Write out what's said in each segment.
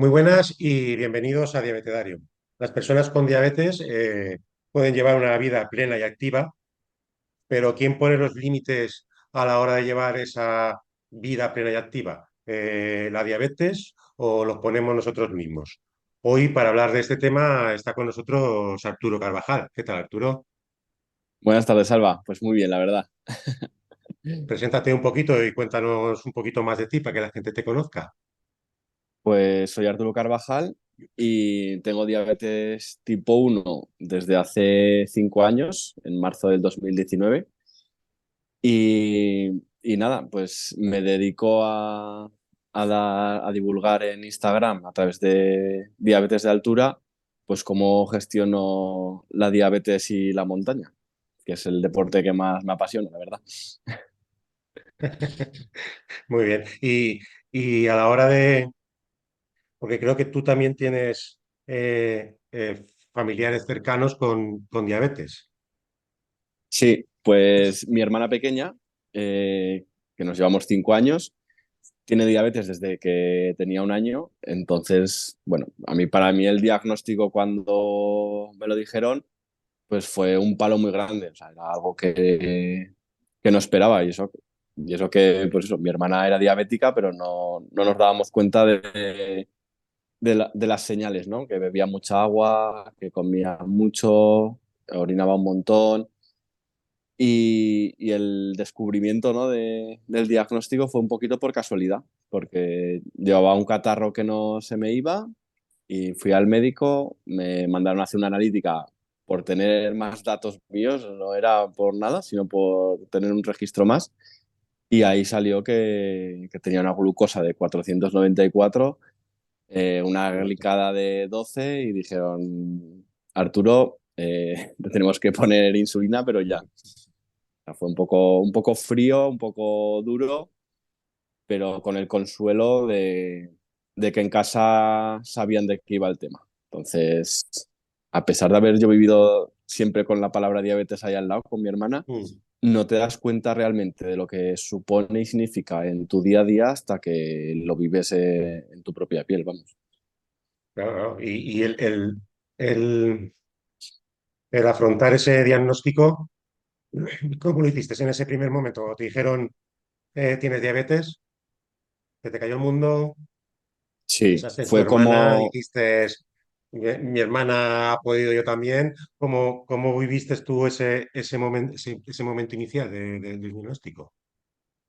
Muy buenas y bienvenidos a Diabetedarium. Las personas con diabetes pueden llevar una vida plena y activa, pero ¿quién pone los límites a la hora de llevar esa vida plena y activa? ¿La diabetes o los ponemos nosotros mismos? Hoy, para hablar de este tema, está con nosotros Arturo Carvajal. ¿Qué tal, Arturo? Buenas tardes, Alba. Pues muy bien, la verdad. Preséntate un poquito y cuéntanos un poquito más de ti para que la gente te conozca. Pues soy Arturo Carvajal y tengo diabetes tipo 1 desde hace 5 años, en marzo del 2019. Y nada, pues me dedico a divulgar en Instagram a través de Diabetes de Altura, pues cómo gestiono la diabetes y la montaña, que es el deporte que más me apasiona, la verdad. Muy bien. Y a la hora de, porque creo que tú también tienes familiares cercanos con diabetes. Sí, pues mi hermana pequeña, eh, que nos llevamos 5 años, tiene diabetes desde que tenía un año. Entonces, bueno, para mí el diagnóstico cuando me lo dijeron, pues fue un palo muy grande. O sea, era algo que no esperaba. Y eso que, pues eso, mi hermana era diabética, pero no nos dábamos cuenta de las señales, ¿no? Que bebía mucha agua, que comía mucho, orinaba un montón. Y el descubrimiento, ¿no? del diagnóstico fue un poquito por casualidad, porque llevaba un catarro que no se me iba y fui al médico, me mandaron a hacer una analítica por tener más datos míos, no era por nada, sino por tener un registro más. Y ahí salió que tenía una glucosa de 494, una glicada de 12 y dijeron, Arturo, te tenemos que poner insulina, pero ya. Sea, fue un poco frío, un poco duro, pero con el consuelo de que en casa sabían de qué iba el tema. Entonces, a pesar de haber yo vivido siempre con la palabra diabetes ahí al lado, con mi hermana, Mm, no te das cuenta realmente de lo que supone y significa en tu día a día hasta que lo vives en tu propia piel, vamos. claro, claro. Y el- el afrontar ese diagnóstico, ¿cómo lo hiciste en ese primer momento? ¿Te dijeron tienes diabetes? ¿Que te cayó el mundo? Sí, ¿Pensaste en tu fue hermana? como, ¿Dijiste mi hermana ha podido, yo también? ¿Cómo viviste tú ese momento inicial del diagnóstico?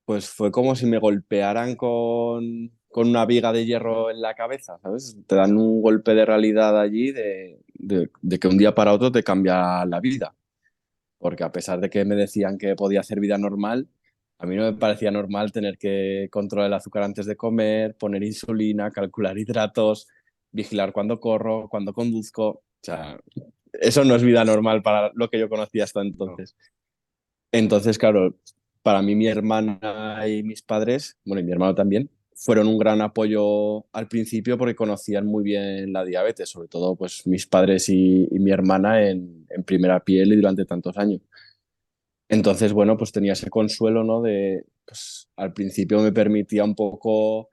Pues fue como si me golpearan con una viga de hierro en la cabeza, ¿sabes? Te dan un golpe de realidad allí de que un día para otro te cambia la vida. Porque a pesar de que me decían que podía hacer vida normal, a mí no me parecía normal tener que controlar el azúcar antes de comer, poner insulina, calcular hidratos, vigilar cuando corro, cuando conduzco. O sea, eso no es vida normal para lo que yo conocía hasta No. entonces. Entonces, claro, para mí mi hermana y mis padres, bueno, y mi hermano también, fueron un gran apoyo al principio porque conocían muy bien la diabetes, sobre todo pues mis padres y mi hermana en primera piel y durante tantos años. Entonces, bueno, pues tenía ese consuelo, ¿no? Pues al principio me permitía un poco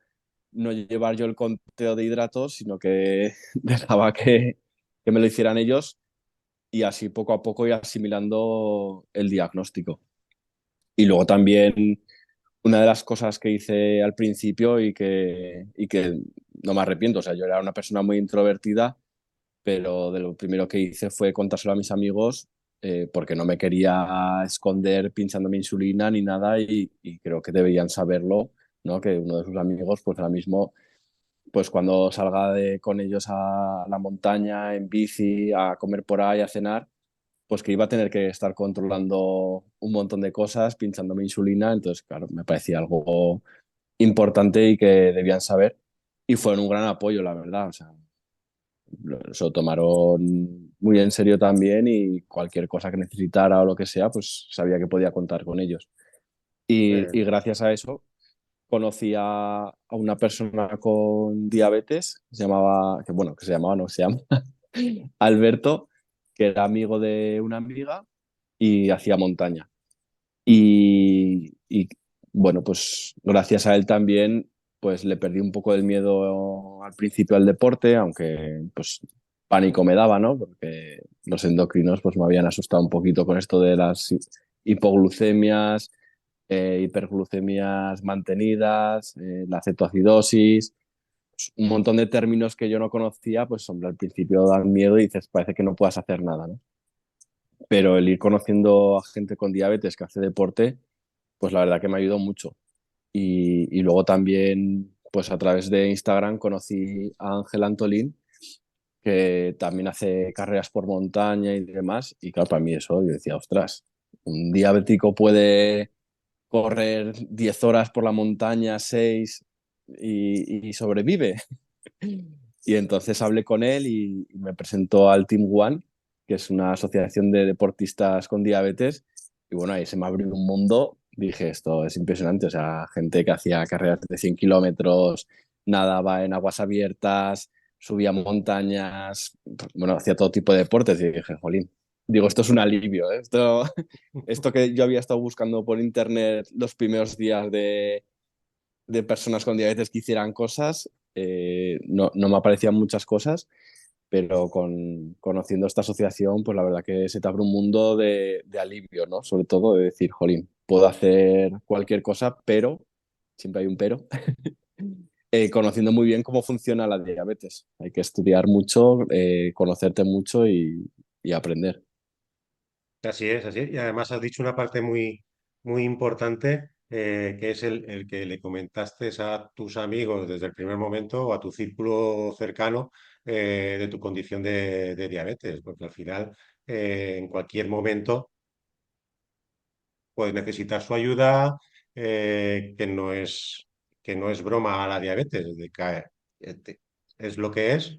no llevar yo el conteo de hidratos, sino que dejaba que me lo hicieran ellos y así poco a poco ir asimilando el diagnóstico. Y luego también una de las cosas que hice al principio y que no me arrepiento, o sea, yo era una persona muy introvertida, pero de lo primero que hice fue contárselo a mis amigos porque no me quería esconder pinchándome insulina ni nada y creo que deberían saberlo, ¿no? Que uno de sus amigos, pues ahora mismo, pues cuando salga con ellos a la montaña, en bici, a comer por ahí, a cenar, pues que iba a tener que estar controlando un montón de cosas, pinchándome insulina, entonces, claro, me parecía algo importante y que debían saber. Y fueron un gran apoyo, la verdad. O sea, se lo tomaron muy en serio también y cualquier cosa que necesitara o lo que sea, pues sabía que podía contar con ellos. Y gracias a eso conocí a una persona con diabetes, que se llamaba, no se llama, Alberto, que era amigo de una amiga y hacía montaña. Y bueno, pues gracias a él también pues le perdí un poco el miedo al principio al deporte, aunque pues pánico me daba, ¿no? Porque los endocrinos pues me habían asustado un poquito con esto de las hipoglucemias, hiperglucemias mantenidas, la cetoacidosis, pues, un montón de términos que yo no conocía, pues hombre, al principio dan miedo y dices, parece que no puedas hacer nada, ¿no? Pero el ir conociendo a gente con diabetes que hace deporte, pues la verdad que me ayudó mucho. Y luego también, pues a través de Instagram conocí a Ángel Antolín, que también hace carreras por montaña y demás. Y claro, para mí eso, yo decía, ostras, un diabético puede correr 10 horas por la montaña, 6 y sobrevive. Y entonces hablé con él y me presentó al Team One, que es una asociación de deportistas con diabetes. Y bueno, ahí se me abrió un mundo. Dije, esto es impresionante. O sea, gente que hacía carreras de 100 kilómetros, nadaba en aguas abiertas, subía montañas, bueno, hacía todo tipo de deportes. Y dije, jolín, digo, esto es un alivio, ¿eh? Esto que yo había estado buscando por internet los primeros días de personas con diabetes que hicieran cosas. No me aparecían muchas cosas, pero conociendo esta asociación, pues la verdad que se te abre un mundo de alivio, ¿no? Sobre todo de decir, jolín, puedo hacer cualquier cosa, pero, siempre hay un pero, conociendo muy bien cómo funciona la diabetes. Hay que estudiar mucho, conocerte mucho y aprender. Así es, así es. Y además has dicho una parte muy importante, que es el que le comentaste a tus amigos desde el primer momento o a tu círculo cercano, de tu condición de diabetes, porque al final, en cualquier momento puedes necesitar su ayuda, que no es broma a la diabetes, eh, te- es lo que es,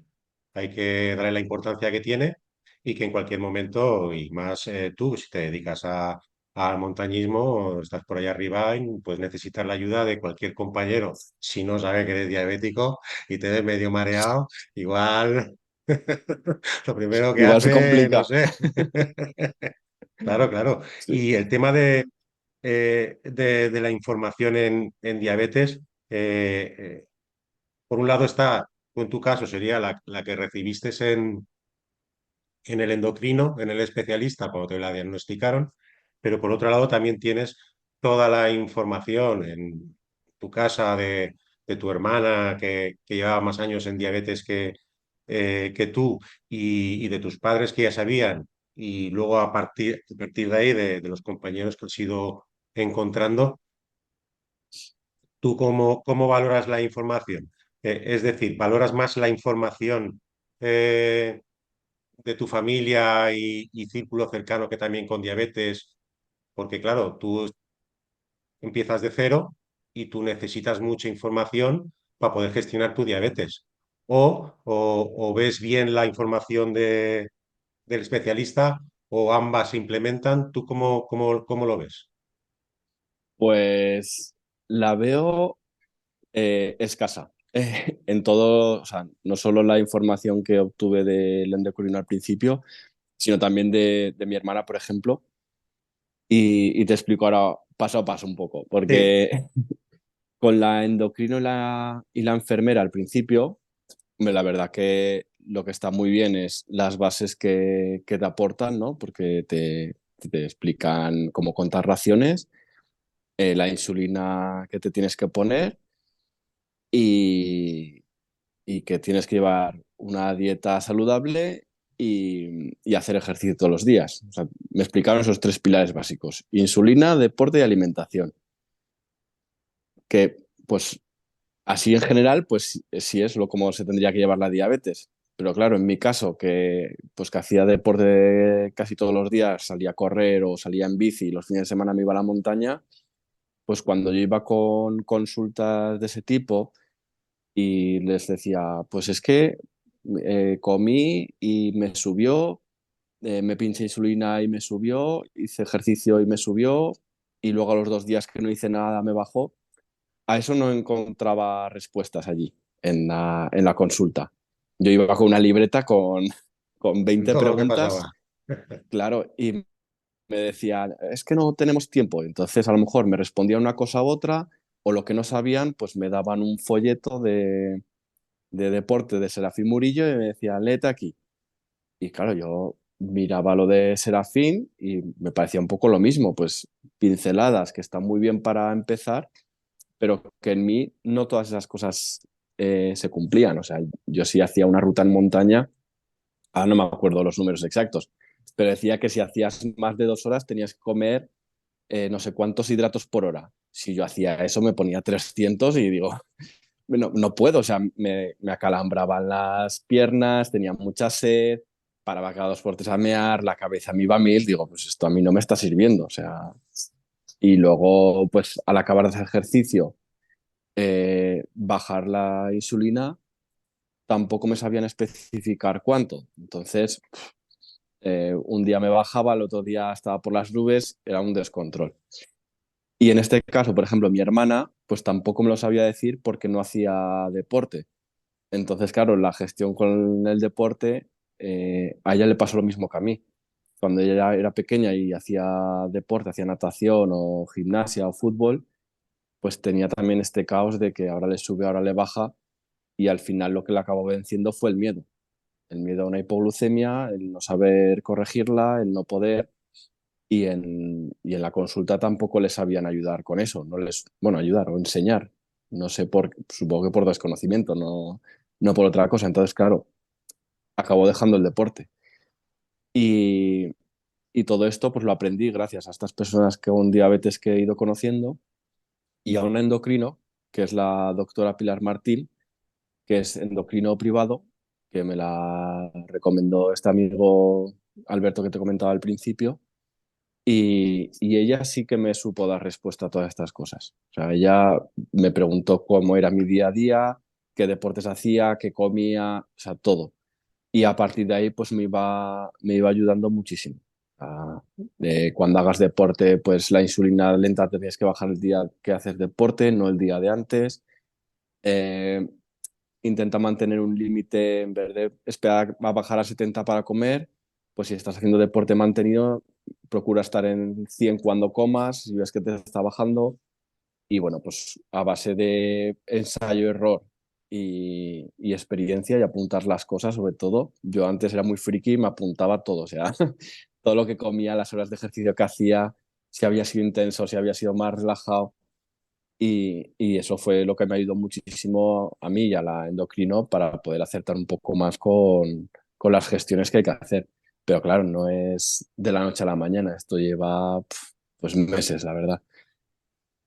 hay que darle la importancia que tiene y que en cualquier momento, y más tú, si te dedicas al montañismo, estás por allá arriba y puedes necesitar la ayuda de cualquier compañero. Si no sabe que eres diabético y te ves medio mareado, igual lo primero que Igual se hace, no complica. sé. Claro, claro. Sí. Y el tema de la información en diabetes, por un lado está, en tu caso sería la que recibiste en el endocrino, en el especialista, cuando te la diagnosticaron, pero por otro lado también tienes toda la información en tu casa de tu hermana que llevaba más años en diabetes que tú y de tus padres que ya sabían y luego a partir de ahí de los compañeros que has ido encontrando. ¿Tú cómo valoras la información? Es decir, ¿valoras más la información de tu familia y círculo cercano que también con diabetes? Porque claro, tú empiezas de cero y tú necesitas mucha información para poder gestionar tu diabetes. O ves bien la información del especialista o ambas se implementan. ¿Tú cómo lo ves? Pues la veo escasa. En todo, o sea, no solo la información que obtuve del endocrino al principio, sino también de mi hermana, por ejemplo. Y te explico ahora paso a paso un poco, Sí, porque con la endocrino y la enfermera al principio, hombre, la verdad que lo que está muy bien es las bases que te aportan, ¿no? Porque te explican cómo contar raciones, la insulina que te tienes que poner y, y que tienes que llevar una dieta saludable y hacer ejercicio todos los días. O sea, me explicaron esos tres pilares básicos: insulina, deporte y alimentación. Que, pues, así en general, pues sí es lo como se tendría que llevar la diabetes. Pero claro, en mi caso, que hacía deporte casi todos los días, salía a correr o salía en bici y los fines de semana me iba a la montaña, pues cuando yo iba con consultas de ese tipo, y les decía, pues es que comí y me subió, me pinché insulina y me subió, hice ejercicio y me subió, y luego a los 2 días que no hice nada me bajó. A eso no encontraba respuestas allí, en la consulta. Yo iba con una libreta con en 20 todo lo que preguntas, pasaba. claro, y me decían, es que no tenemos tiempo. Entonces, a lo mejor me respondía una cosa u otra, o lo que no sabían, pues me daban un folleto de deporte de Serafín Murillo y me decían, léete aquí. Y claro, yo miraba lo de Serafín y me parecía un poco lo mismo, pues pinceladas que están muy bien para empezar, pero que en mí no todas esas cosas se cumplían. O sea, yo sí hacía una ruta en montaña, ahora no me acuerdo los números exactos, pero decía que si hacías más de 2 horas tenías que comer no sé cuántos hidratos por hora. Si yo hacía eso me ponía 300 y digo, no puedo, o sea, me acalambraban las piernas, tenía mucha sed, paraba cada 2 por 3 a mear, la cabeza me iba a mil, digo, pues esto a mí no me está sirviendo, o sea, y luego, pues al acabar de hacer ejercicio, bajar la insulina, tampoco me sabían especificar cuánto, entonces un día me bajaba, el otro día estaba por las nubes, era un descontrol. Y en este caso, por ejemplo, mi hermana, pues tampoco me lo sabía decir porque no hacía deporte. Entonces, claro, la gestión con el deporte, a ella le pasó lo mismo que a mí. Cuando ella era pequeña y hacía deporte, hacía natación o gimnasia o fútbol, pues tenía también este caos de que ahora le sube, ahora le baja, y al final lo que le acabó venciendo fue el miedo. El miedo a una hipoglucemia, el no saber corregirla, el no poder, y en la consulta tampoco les sabían ayudar con eso, no les, bueno, ayudar o enseñar. No sé por, supongo que por desconocimiento, no por otra cosa. Entonces, claro, acabó dejando el deporte. Y, y todo esto pues lo aprendí gracias a estas personas con diabetes que he ido conociendo y a un endocrino, que es la doctora Pilar Martín, que es endocrino privado, que me la recomendó este amigo Alberto que te comentaba al principio. Y ella sí que me supo dar respuesta a todas estas cosas. O sea, ella me preguntó cómo era mi día a día, qué deportes hacía, qué comía, o sea, todo. Y a partir de ahí, pues me iba ayudando muchísimo. Cuando hagas deporte, pues la insulina lenta te tienes que bajar el día que haces deporte, no el día de antes. Eh, Intenta mantener un límite en vez de esperar a bajar a 70 para comer, pues si estás haciendo deporte mantenido, procura estar en 100 cuando comas, si ves que te está bajando, y bueno, pues a base de ensayo-error y experiencia y apuntar las cosas, sobre todo. Yo antes era muy friki y me apuntaba todo, o sea, todo lo que comía, las horas de ejercicio que hacía, si había sido intenso, si había sido más relajado. Y eso fue lo que me ayudó muchísimo a mí y a la endocrino para poder acertar un poco más con las gestiones que hay que hacer. Pero claro, no es de la noche a la mañana, esto lleva pues meses, la verdad.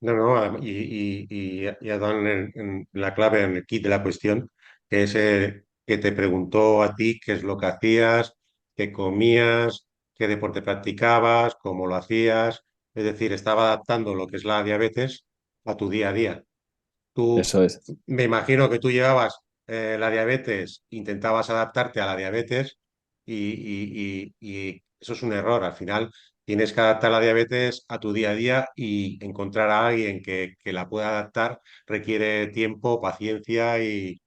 No, no, y ha dado en la clave, en el kit de la cuestión, que es que te preguntó a ti qué es lo que hacías, qué comías, qué deporte practicabas, cómo lo hacías. Es decir, estaba adaptando lo que es la diabetes a tu día a día. Tú, Eso es, me imagino que tú llevabas la diabetes, intentabas adaptarte a la diabetes y eso es un error. Al final tienes que adaptar la diabetes a tu día a día y encontrar a alguien que la pueda adaptar requiere tiempo, paciencia y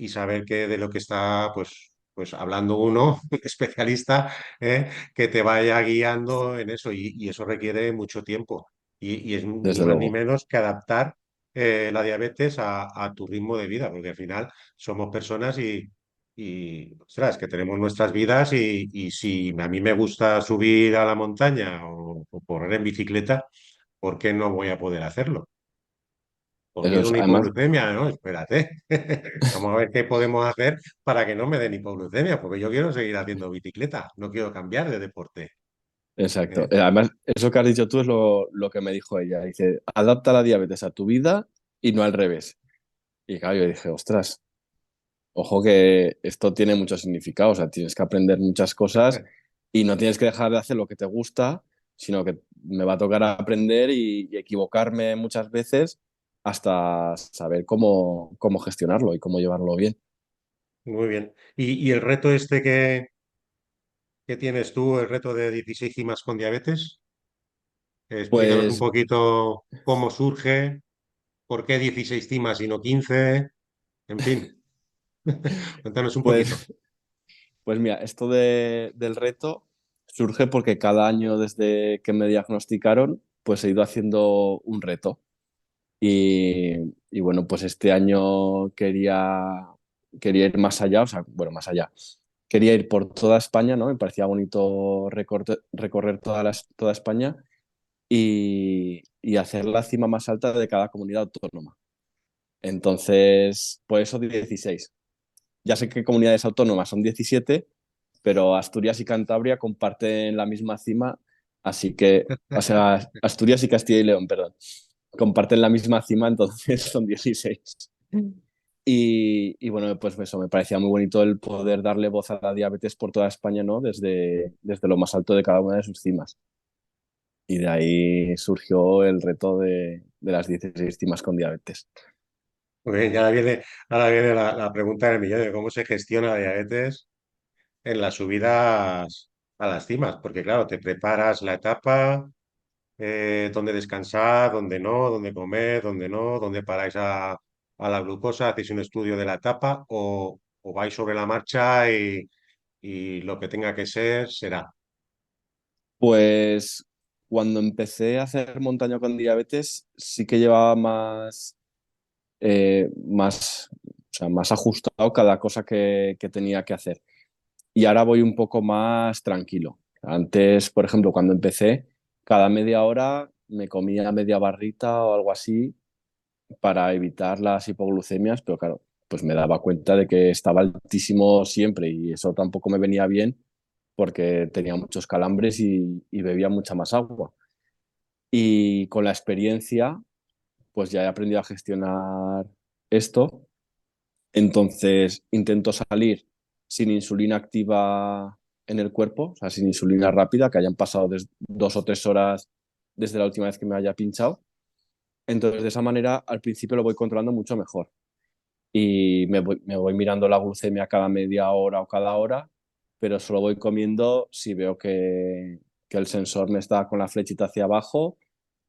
saber que de lo que está pues hablando uno, especialista, que te vaya guiando en eso y eso requiere mucho tiempo. Y es ni desde más ni luego. menos que adaptar la diabetes a tu ritmo de vida, porque al final somos personas ostras, que tenemos nuestras vidas y si a mí me gusta subir a la montaña o correr en bicicleta, ¿por qué no voy a poder hacerlo? Por Eso miedo a es. una Además, hipoglucemia, ¿no? Espérate. Vamos a ver qué podemos hacer para que no me den hipoglucemia, porque yo quiero seguir haciendo bicicleta, no quiero cambiar de deporte. exacto. ¿Eh? Además, eso que has dicho tú es lo que me dijo ella. Dice, adapta la diabetes a tu vida y no al revés. Y claro, yo dije, ostras, ojo que esto tiene mucho significado, o sea, tienes que aprender muchas cosas y no tienes que dejar de hacer lo que te gusta, sino que me va a tocar aprender y equivocarme muchas veces hasta saber cómo gestionarlo y cómo llevarlo bien. Muy bien. Y el reto este que tienes tú, el reto de 16 cimas con diabetes, explícanos un Pues, poquito cómo surge, por qué 16 cimas y no 15, en fin, cuéntanos un pues, poquito. pues mira, esto del reto surge porque cada año desde que me diagnosticaron, pues he ido haciendo un reto. Y bueno, pues este año quería ir más allá, o sea, bueno, más allá. Quería ir por toda España, ¿no? Me parecía bonito recorrer toda España y hacer la cima más alta de cada comunidad autónoma. Entonces, por eso 16. Ya sé que comunidades autónomas son 17, pero Asturias y Cantabria comparten la misma cima, así que, o sea, Asturias y Castilla y León, perdón, comparten la misma cima, entonces son 16. Y bueno, pues eso, me parecía muy bonito el poder darle voz a la diabetes por toda España, ¿no? Desde lo más alto de cada una de sus cimas. Y de ahí surgió el reto de las 16 cimas con diabetes. Muy bien, ya ahora viene la pregunta del millón de cómo se gestiona la diabetes en las subidas a las cimas, porque claro, te preparas la etapa, dónde descansar, dónde comer, dónde no, dónde paráis a la glucosa, hacéis un estudio de la etapa o vais sobre la marcha y lo que tenga que ser será. Pues cuando empecé a hacer montaña con diabetes, sí que llevaba o sea, más ajustado cada cosa que tenía que hacer. Y ahora voy un poco más tranquilo. Antes, por ejemplo, cuando empecé, cada media hora me comía media barrita o algo así para evitar las hipoglucemias, pero claro, pues me daba cuenta de que estaba altísimo siempre y eso tampoco me venía bien porque tenía muchos calambres y bebía mucha más agua. Y con la experiencia, pues ya he aprendido a gestionar esto. Entonces intento salir sin insulina activa en el cuerpo, o sea, sin insulina rápida, que hayan pasado 2 o 3 horas desde la última vez que me haya pinchado. Entonces, de esa manera, al principio lo voy controlando mucho mejor. Y me voy mirando la glucemia cada media hora o cada hora, pero solo voy comiendo si veo que el sensor me está con la flechita hacia abajo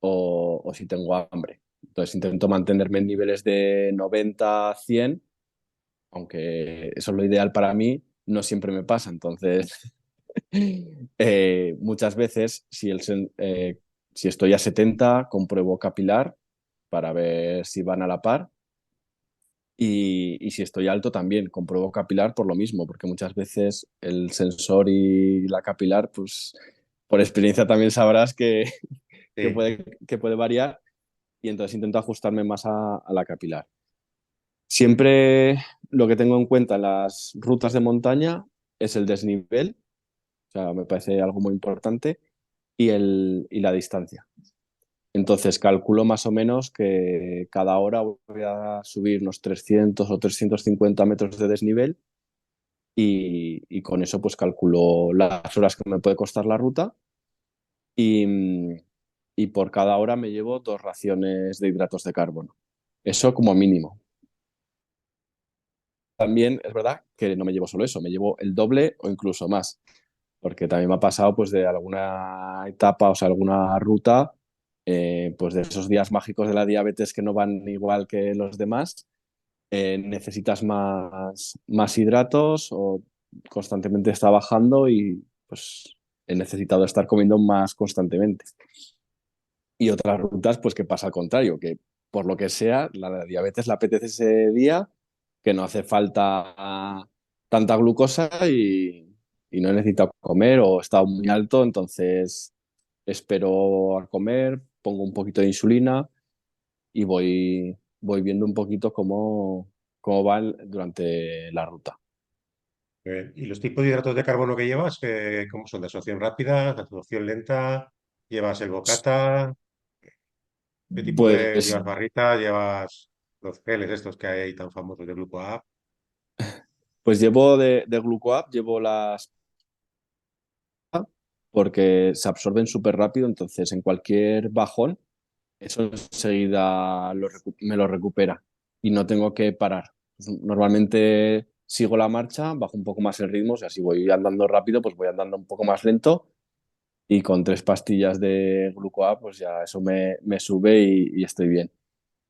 o si tengo hambre. Entonces intento mantenerme en niveles de 90, 100, aunque eso es lo ideal para mí, no siempre me pasa. Entonces, muchas veces, si estoy a 70, compruebo capilar para ver si van a la par. Y si estoy alto también, compruebo capilar por lo mismo, porque muchas veces el sensor y la capilar, pues por experiencia también sabrás que Sí. que puede variar y entonces intento ajustarme más a la capilar. Siempre lo que tengo en cuenta en las rutas de montaña es el desnivel, o sea, me parece algo muy importante, y la distancia. Entonces calculo más o menos que cada hora voy a subir unos 300 o 350 metros de desnivel y con eso pues calculo las horas que me puede costar la ruta y, y por cada hora me llevo 2 raciones de hidratos de carbono. Eso como mínimo. También es verdad que no me llevo solo eso, me llevo el doble o incluso más, porque también me ha pasado pues de alguna etapa, o sea, alguna ruta, pues de esos días mágicos de la diabetes que no van igual que los demás, necesitas más hidratos o constantemente está bajando y pues he necesitado estar comiendo más constantemente. Y otras rutas, pues que pasa al contrario, que por lo que sea, la diabetes la apetece ese día, que no hace falta tanta glucosa y no he necesitado comer o he estado muy alto, entonces espero a comer, pongo un poquito de insulina y voy viendo un poquito cómo va durante la ruta. ¿Y los tipos de hidratos de carbono que llevas, cómo son? ¿De absorción rápida, de absorción lenta? ¿Llevas el bocata? ¿Qué tipo de Pues, llevas barritas? ¿Llevas los geles estos que hay ahí tan famosos de Glucoa? pues llevo de GlucoApp, llevo las porque se absorben súper rápido, entonces en cualquier bajón, eso enseguida me lo recupera y no tengo que parar. Normalmente sigo la marcha, bajo un poco más el ritmo, o sea, si voy andando rápido, pues voy andando un poco más lento y con 3 pastillas de glucoa, pues ya eso me sube y estoy bien.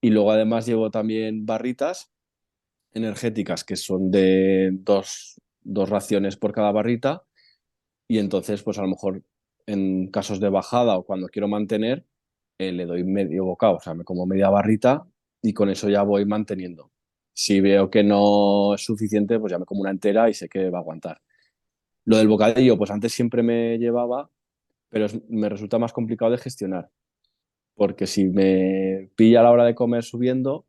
Y luego además llevo también barritas energéticas que son de dos raciones por cada barrita y entonces pues a lo mejor en casos de bajada o cuando quiero mantener, le doy medio bocado, o sea, me como media barrita y con eso ya voy manteniendo. Si veo que no es suficiente, pues ya me como una entera y sé que va a aguantar. Lo del bocadillo, pues antes siempre me llevaba, pero me resulta más complicado de gestionar, porque si me pilla a la hora de comer subiendo,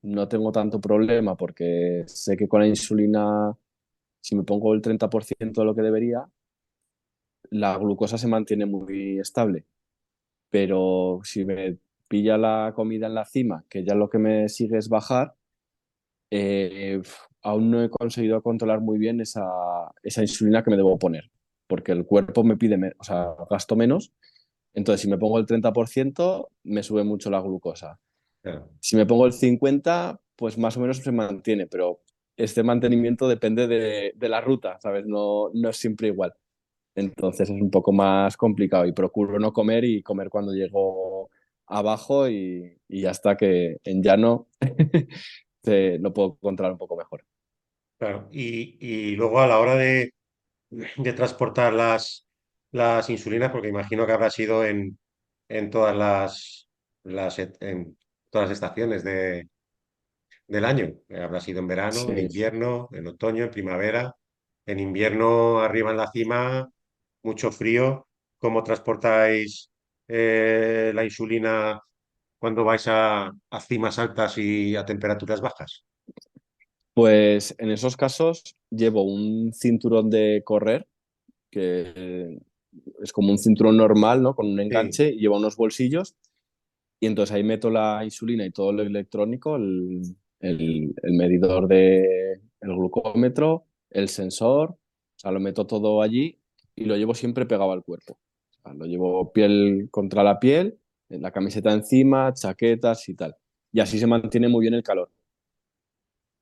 no tengo tanto problema, porque sé que con la insulina, si me pongo el 30% de lo que debería, la glucosa se mantiene muy estable. Pero si me pilla la comida en la cima, que ya lo que me sigue es bajar, aún no he conseguido controlar muy bien esa insulina que me debo poner, porque el cuerpo me pide, o sea, gasto menos, entonces si me pongo el 30% me sube mucho la glucosa. Claro, Si me pongo el 50%, pues más o menos se mantiene, pero este mantenimiento depende de la ruta, ¿sabes? No, no es siempre igual. Entonces es un poco más complicado y procuro no comer y comer cuando llego abajo y hasta que en llano lo puedo controlar un poco mejor. claro. Y luego a la hora de transportar las insulinas, porque imagino que habrá sido en todas en todas las estaciones del año. Habrá sido en verano, en Sí. invierno, en otoño, en primavera. En invierno, arriba en la cima, mucho frío. ¿Cómo transportáis la insulina cuando vais a cimas altas y a temperaturas bajas? Pues en esos casos llevo un cinturón de correr, que es como un cinturón normal, ¿no? Con un Sí, enganche, y lleva unos bolsillos y entonces ahí meto la insulina y todo lo electrónico, el medidor de el glucómetro, el sensor, o sea, lo meto todo allí y lo llevo siempre pegado al cuerpo. O sea, lo llevo piel contra la piel, la camiseta encima, chaquetas y tal. Y así se mantiene muy bien el calor.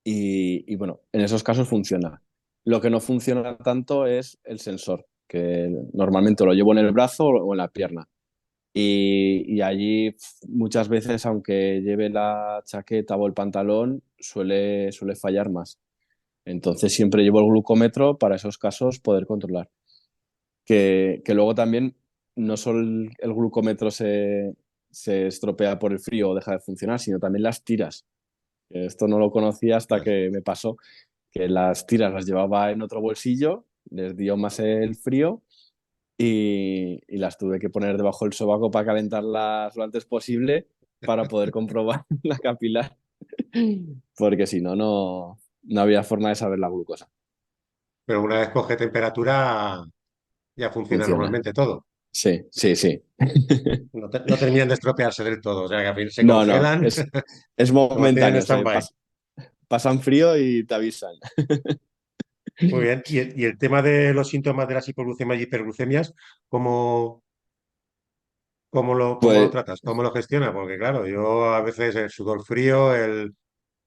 Y bueno, en esos casos funciona. Lo que no funciona tanto es el sensor, que normalmente lo llevo en el brazo o en la pierna. Y allí muchas veces, aunque lleve la chaqueta o el pantalón, suele fallar más. Entonces siempre llevo el glucómetro para esos casos poder controlar. Que luego también no solo el glucómetro se estropea por el frío o deja de funcionar, sino también las tiras. Esto no lo conocía hasta pues, que me pasó, que las tiras las llevaba en otro bolsillo, les dio más el frío y las tuve que poner debajo del sobaco para calentarlas lo antes posible para poder comprobar la capilar, porque si no, no había forma de saber la glucosa. pero una vez coge temperatura ya funciona Funciona. normalmente todo. Sí, sí, sí. No terminan de estropearse del todo, o sea que al fin se No, no, congelan, es lo mantienen en momentáneo, stand-by. pasan frío y te avisan. Muy bien. Y el tema de los síntomas de las hipoglucemias y hiperglucemias, ¿cómo, cómo lo Pues tratas? ¿Cómo lo gestionas? Porque claro, yo a veces el sudor frío,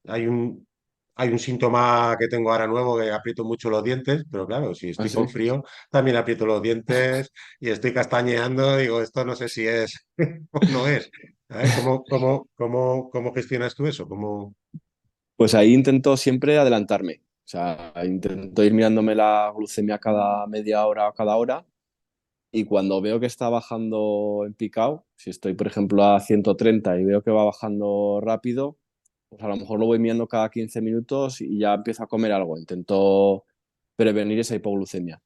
hay un, hay un síntoma que tengo ahora nuevo que aprieto mucho los dientes, pero claro, si estoy con así. frío, también aprieto los dientes y estoy castañeando, digo, esto no sé si es o no es. ¿Sabes? ¿Cómo gestionas tú eso? Pues ahí intento siempre adelantarme. O sea, intento ir mirándome la glucemia cada media hora o cada hora. Y cuando veo que está bajando en picado, si estoy, por ejemplo, a 130 y veo que va bajando rápido, pues a lo mejor lo voy mirando cada 15 minutos y ya empiezo a comer algo. Intento prevenir esa hipoglucemia.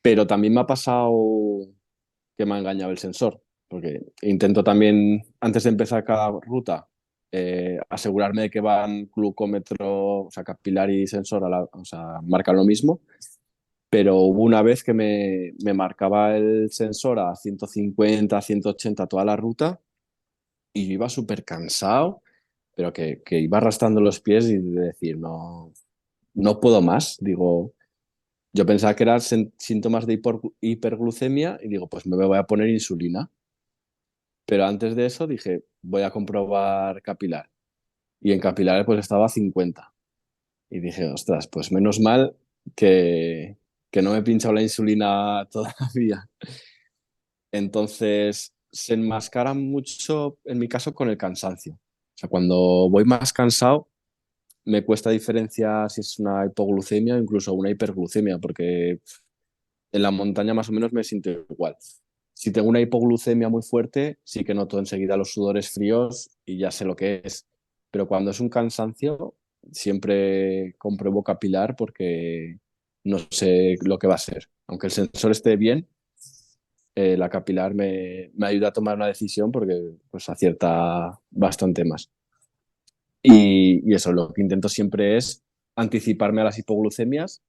Pero también me ha pasado que me ha engañado el sensor, porque intento también, antes de empezar cada ruta, asegurarme de que van glucómetro, o sea, capilar y sensor, o sea, marcan lo mismo. Pero hubo una vez que me marcaba el sensor a 150, 180 toda la ruta y yo iba súper cansado, pero que iba arrastrando los pies y de decir, no, no puedo más. Digo, yo pensaba que eran síntomas de hiperglucemia y digo, pues me voy a poner insulina. Pero antes de eso dije, voy a comprobar capilar. Y en capilar pues estaba a 50. Y dije, ostras, pues menos mal que no me he pinchado la insulina todavía. Entonces, se enmascara mucho, en mi caso, con el cansancio. O sea, cuando voy más cansado, me cuesta diferenciar si es una hipoglucemia o incluso una hiperglucemia, porque en la montaña más o menos me siento igual. Si tengo una hipoglucemia muy fuerte, sí que noto enseguida los sudores fríos y ya sé lo que es. Pero cuando es un cansancio, siempre compruebo capilar porque no sé lo que va a ser. Aunque el sensor esté bien, la capilar me ayuda a tomar una decisión porque pues acierta bastante más. Y eso, lo que intento siempre es anticiparme a las hipoglucemias,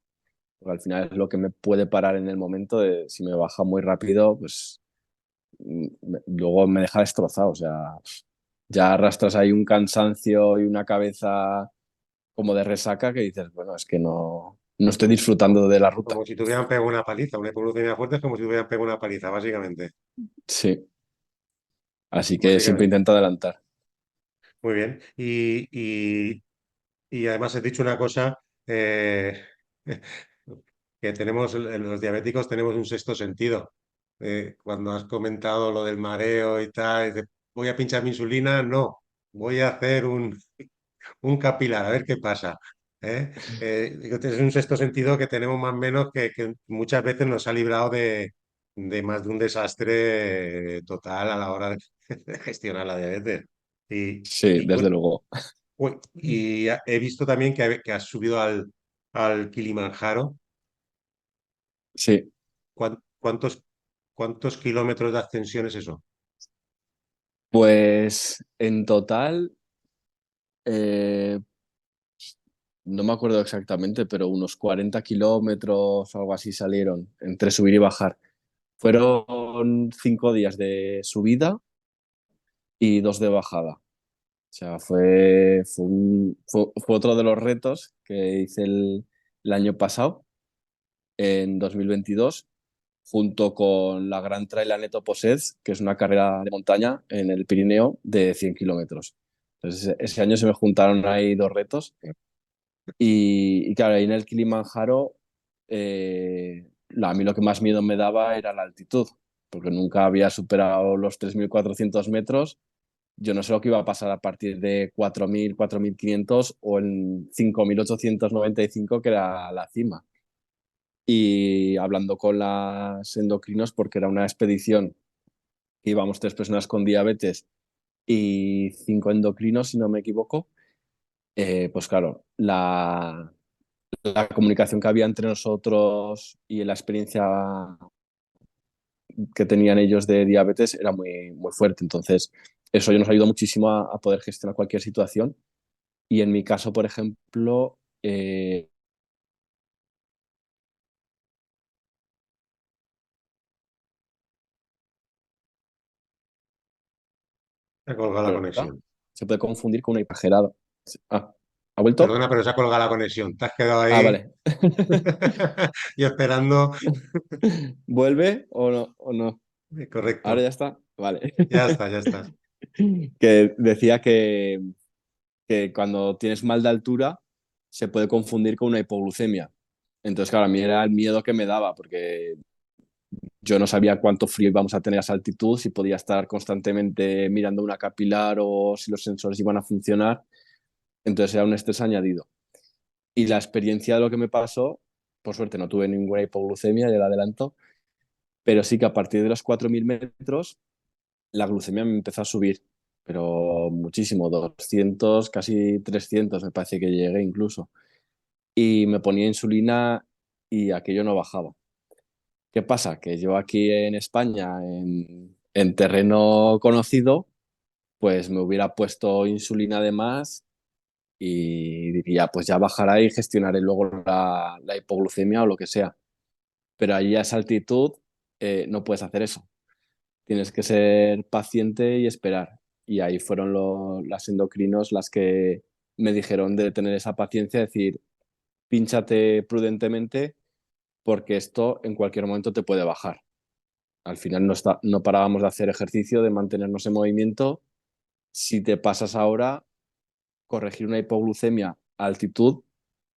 porque al final es lo que me puede parar en el momento de si me baja muy rápido, pues luego me deja destrozado. O sea, ya arrastras ahí un cansancio y una cabeza como de resaca que dices, bueno, es que no estoy disfrutando de la ruta. Como si te hubieran pegado una paliza. Una hipoglucemia fuerte es como si te hubieran pegado una paliza, básicamente. Sí, así que siempre Básicamente. intento adelantar. Muy bien. Y además has dicho una cosa, que tenemos, los diabéticos tenemos un sexto sentido. Cuando has comentado lo del mareo y tal, dices, voy a pinchar mi insulina, no, voy a hacer un capilar, a ver qué pasa. Digo, es un sexto sentido que tenemos más o menos que muchas veces nos ha librado de más de un desastre total a la hora de, de gestionar la diabetes. Y, Sí, y, desde luego. uy, y he visto también que has subido al Kilimanjaro. Sí, ¿Cuántos kilómetros de ascensión es eso? pues en total, eh, no me acuerdo exactamente, pero unos 40 kilómetros o algo así salieron entre subir y bajar. Fueron 5 días de subida y 2 de bajada. O sea, fue otro de los retos que hice el año pasado, en 2022, junto con la Gran Trail Aneto Possets, que es una carrera de montaña en el Pirineo de 100 kilómetros. Entonces, ese año se me juntaron ahí dos retos. Y claro, ahí en el Kilimanjaro, a mí lo que más miedo me daba era la altitud, porque nunca había superado los 3.400 metros. Yo no sé lo que iba a pasar a partir de 4.000, 4.500 o en 5.895, que era la cima. Y hablando con las endocrinos, porque era una expedición que íbamos 3 personas con diabetes y 5 endocrinos, si no me equivoco, pues claro, la comunicación que había entre nosotros y la experiencia que tenían ellos de diabetes era muy, muy fuerte. Entonces, eso ya nos ayudó muchísimo a poder gestionar cualquier situación. Y en mi caso, por ejemplo, Se ha colgado la ¿verdad? conexión. Se puede confundir con una hipergerada. Ah, ¿ha vuelto? Perdona, pero se ha colgado la conexión. Te has quedado Ah, ahí vale. y esperando. ¿Vuelve o no? ¿O no? Ahora Correcto. ya está. Vale. Ya está, ya está. Que decía que cuando tienes mal de altura se puede confundir con una hipoglucemia. Entonces, claro, a mí era el miedo que me daba, porque yo no sabía cuánto frío íbamos a tener a esa altitud, si podía estar constantemente mirando una capilar o si los sensores iban a funcionar. Entonces era un estrés añadido. Y la experiencia de lo que me pasó, por suerte no tuve ninguna hipoglucemia, ya la adelanto, pero sí que a partir de los 4.000 metros la glucemia me empezó a subir, pero muchísimo, 200, casi 300 me parece que llegué incluso. Y me ponía insulina y aquello no bajaba. ¿Qué pasa? Que yo aquí en España, en terreno conocido, pues me hubiera puesto insulina de más y diría, pues ya bajará y gestionaré luego la hipoglucemia o lo que sea. Pero ahí a esa altitud no puedes hacer eso. Tienes que ser paciente y esperar. Y ahí fueron las endocrinos las que me dijeron de tener esa paciencia, decir, pínchate prudentemente porque esto en cualquier momento te puede bajar. Al final no parábamos de hacer ejercicio, de mantenernos en movimiento. Si te pasas ahora, corregir una hipoglucemia a altitud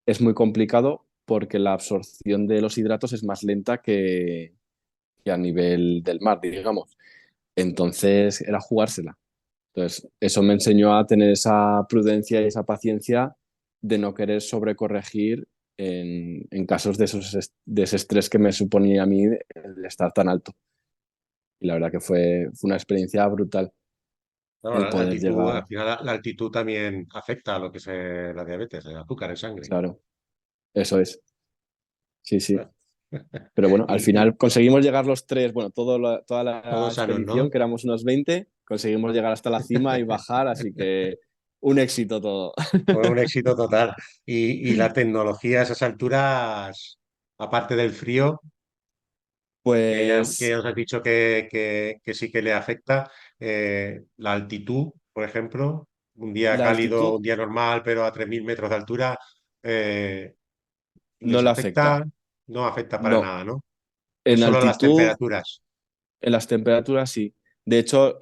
es muy complicado porque la absorción de los hidratos es más lenta que a nivel del mar, digamos. Entonces era jugársela. Entonces, eso me enseñó a tener esa prudencia y esa paciencia de no querer sobrecorregir en casos de ese estrés que me suponía a mí el estar tan alto. Y la verdad que fue una experiencia brutal Claro, el la poder altitud, al llegar, final la altitud también afecta a lo que es la diabetes, el azúcar en sangre. claro, eso es, sí, sí. Claro. Pero bueno, al Y final conseguimos llegar los tres, bueno, toda la todos sanos, expedición, ¿no? que éramos unos 20, conseguimos llegar hasta la cima y bajar, así que un éxito todo. Fue un éxito total. Y la tecnología a esas alturas, aparte del frío, que Pues ya os has dicho que sí que le afecta, la altitud, por ejemplo, un día la cálido, altitud un día normal, pero a 3.000 metros de altura, eh, no ¿les le afecta? afecta, No afecta para no. nada, ¿no? Es En solo las altitud, temperaturas. en las temperaturas sí. De hecho,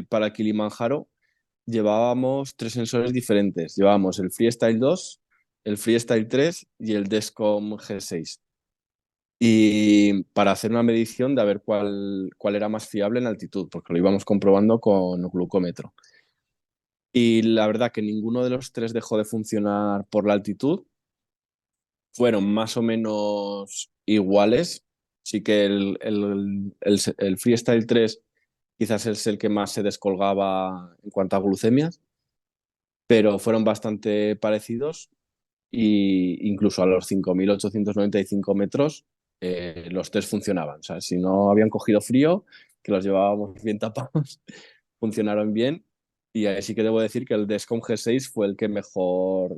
para Kilimanjaro llevábamos tres sensores diferentes. Llevábamos el Freestyle 2, el Freestyle 3 y el Descom G6. Y para hacer una medición de a ver cuál era más fiable en altitud, porque lo íbamos comprobando con glucómetro. Y la verdad que ninguno de los tres dejó de funcionar por la altitud. Fueron más o menos iguales. Sí que el Freestyle 3 quizás es el que más se descolgaba en cuanto a glucemias, pero fueron bastante parecidos y incluso a los 5.895 metros los test funcionaban. O sea, si no habían cogido frío, que los llevábamos bien tapados, funcionaron bien. Y ahí sí que debo decir que el Descom G6 fue el que mejor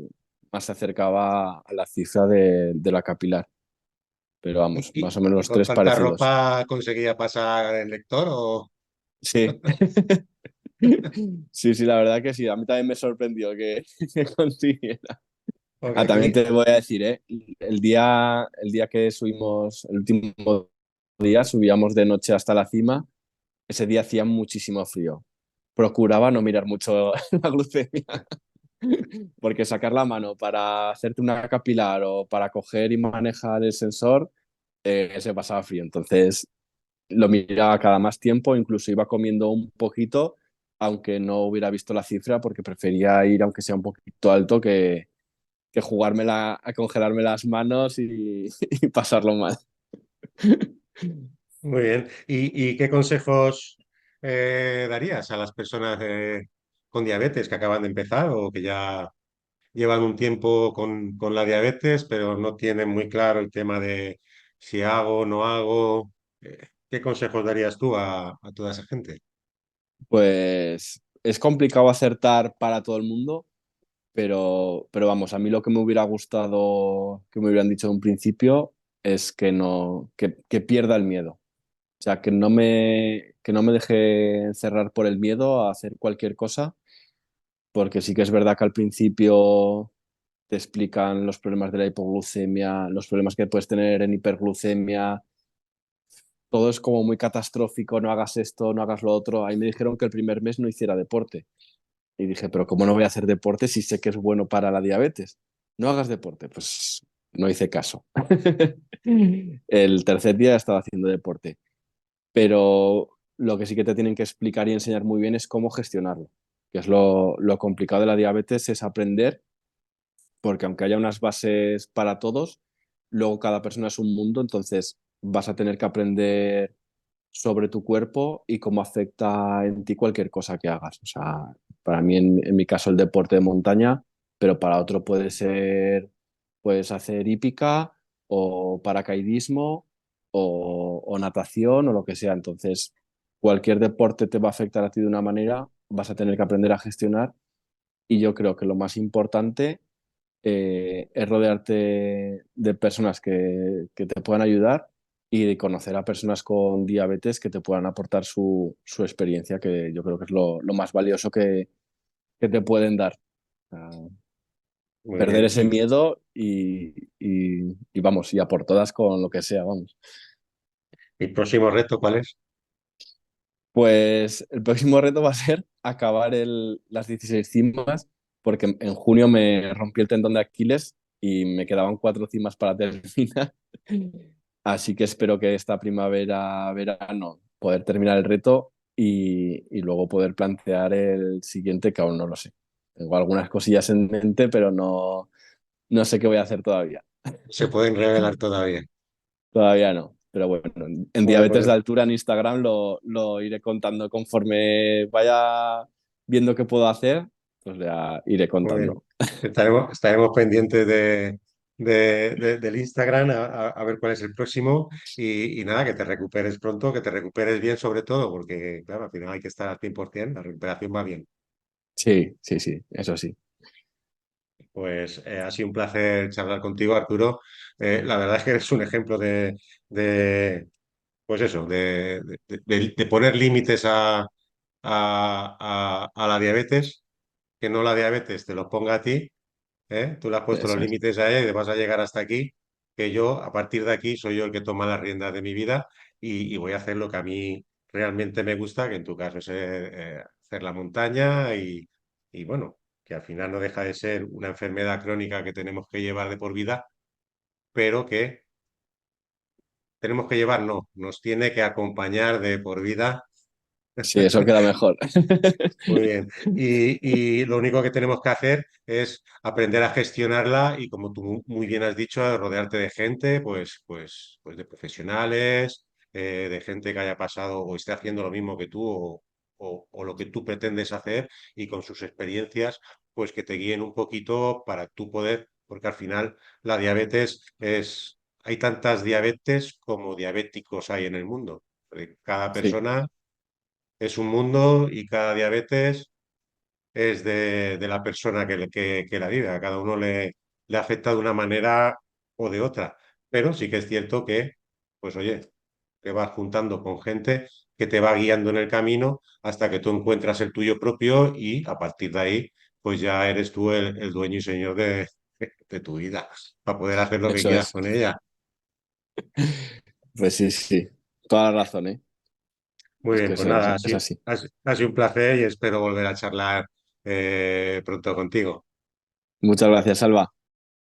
más se acercaba a la cifra de la capilar. Pero vamos, más o menos Y los con tres tanta parecidos. ropa conseguía pasar el lector o Sí. Sí, sí, la verdad que sí. A mí también me sorprendió que consiguiera. porque Ah, también aquí, te voy a decir, ¿eh? El día que subimos, el último día, subíamos de noche hasta la cima, ese día hacía muchísimo frío. Procuraba no mirar mucho la glucemia, porque sacar la mano para hacerte una capilar o para coger y manejar el sensor, se pasaba frío. Entonces lo miraba cada más tiempo, incluso iba comiendo un poquito, aunque no hubiera visto la cifra, porque prefería ir, aunque sea un poquito alto, que jugármela a congelarme las manos y pasarlo mal. muy bien. Y qué consejos darías a las personas con diabetes que acaban de empezar o que ya llevan un tiempo con la diabetes, pero no tienen muy claro el tema de si hago o no hago? ¿Qué consejos darías tú a toda esa gente? Pues es complicado acertar para todo el mundo, pero vamos, a mí lo que me hubiera gustado que me hubieran dicho de un principio es que no, que pierda el miedo. O sea, que no me deje encerrar por el miedo a hacer cualquier cosa, porque sí que es verdad que al principio te explican los problemas de la hipoglucemia, los problemas que puedes tener en hiperglucemia, todo es como muy catastrófico, no hagas esto, no hagas lo otro. Ahí me dijeron que el primer mes no hiciera deporte. Y dije, pero ¿cómo no voy a hacer deporte si sé que es bueno para la diabetes? No hagas deporte. Pues no hice caso. El tercer día estaba haciendo deporte. Pero lo que sí que te tienen que explicar y enseñar muy bien es cómo gestionarlo. Que es lo complicado de la diabetes, es aprender, porque aunque haya unas bases para todos, luego cada persona es un mundo, entonces vas a tener que aprender sobre tu cuerpo y cómo afecta en ti cualquier cosa que hagas. O sea, para mí, en mi caso, el deporte de montaña, pero para otro puede ser, puedes hacer hípica o paracaidismo o natación o lo que sea. Entonces, cualquier deporte te va a afectar a ti de una manera, vas a tener que aprender a gestionar. Y yo creo que lo más importante es rodearte de personas que te puedan ayudar y de conocer a personas con diabetes que te puedan aportar su experiencia, que yo creo que es lo más valioso que te pueden dar. Muy Perder bien. ese miedo y vamos, y a por todas con lo que sea, vamos. ¿Y próximo reto cuál es? Pues el próximo reto va a ser acabar las 16 cimas, porque en junio me rompí el tendón de Aquiles y me quedaban 4 cimas para terminar. Así que espero que esta primavera, verano, poder terminar el reto y luego poder plantear el siguiente, que aún no lo sé. Tengo algunas cosillas en mente, pero no sé qué voy a hacer todavía. Se pueden revelar todavía. Todavía no. Pero bueno, en Bueno, diabetes de pues, altura en Instagram lo iré contando conforme vaya viendo qué puedo hacer, pues ya iré muy bien. contando. Estaremos pendientes del Instagram a ver cuál es el próximo y nada, que te recuperes pronto, que te recuperes bien sobre todo, porque claro, al final hay que estar al 100%, la recuperación va bien. Sí, sí, sí, eso sí. Pues ha sido un placer charlar contigo, Arturo. La verdad es que eres un ejemplo de, pues eso, de poner límites a la diabetes, que no la diabetes te los ponga a ti, ¿eh? Tú le has puesto los Eso es. límites a ella y te vas a llegar hasta aquí, que yo a partir de aquí soy yo el que toma las riendas de mi vida y voy a hacer lo que a mí realmente me gusta, que en tu caso es hacer la montaña y bueno, que al final no deja de ser una enfermedad crónica que tenemos que llevar de por vida, pero que tenemos que llevar, no, nos tiene que acompañar de por vida. Sí, eso queda mejor. Muy bien. Y lo único que tenemos que hacer es aprender a gestionarla y, como tú muy bien has dicho, a rodearte de gente, pues de profesionales, de gente que haya pasado o esté haciendo lo mismo que tú o lo que tú pretendes hacer y con sus experiencias, pues que te guíen un poquito para tú poder, porque al final la diabetes hay tantas diabetes como diabéticos hay en el mundo. Cada Sí, persona es un mundo y cada diabetes es de la persona que la vive. A cada uno le afecta de una manera o de otra. Pero sí que es cierto que, pues oye, te vas juntando con gente que te va guiando en el camino hasta que tú encuentras el tuyo propio y a partir de ahí, pues ya eres tú el dueño y señor de tu vida para poder hacer lo que eso quieras es. con ella. Pues sí, sí. Toda la razón, ¿eh? Muy Es que bien, pues eso es, nada, es así. ha sido un placer y espero volver a charlar pronto contigo. Muchas gracias, Alba.